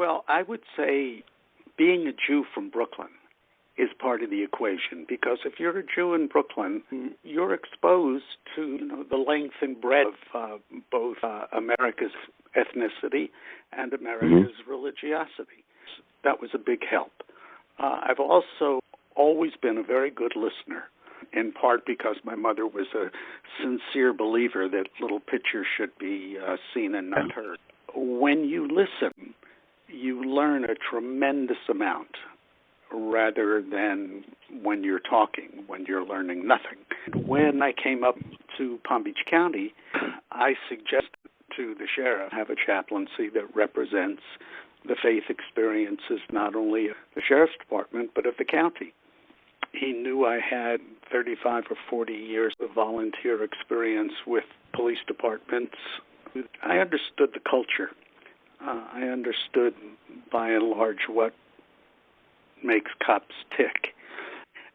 Well, I would say being a Jew from Brooklyn is part of the equation, because if you're a Jew in Brooklyn, you're exposed to the length and breadth of both America's ethnicity and America's religiosity. That was a big help. I've also always been a very good listener, in part because my mother was a sincere believer that little pictures should be seen and not heard. When you listen, you learn a tremendous amount, rather than when you're talking, when you're learning nothing. When I came up to Palm Beach County, I suggested to the sheriff have a chaplaincy that represents the faith experiences not only of the sheriff's department, but of the county. He knew I had 35 or 40 years of volunteer experience with police departments. I understood the culture. I understood, by and large, what makes cops tick.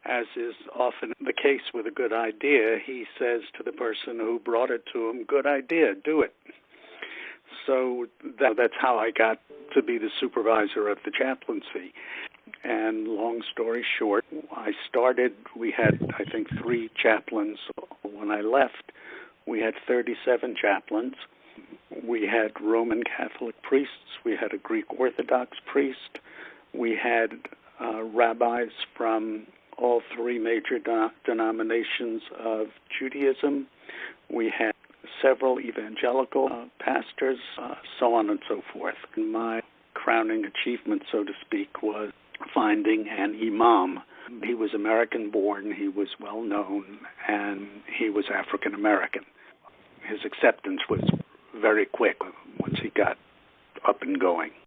As is often the case with a good idea, he says to the person who brought it to him, "Good idea, do it." So that's how I got to be the supervisor of the chaplaincy. And long story short, we had, I think, 3 chaplains. When I left, we had 37 chaplains. We had Roman Catholic priests. We had a Greek Orthodox priest. We had rabbis from all 3 major denominations of Judaism. We had several evangelical pastors, so on and so forth. And my crowning achievement, so to speak, was finding an imam. He was American-born, he was well-known, and he was African-American. His acceptance was very quick once he got up and going.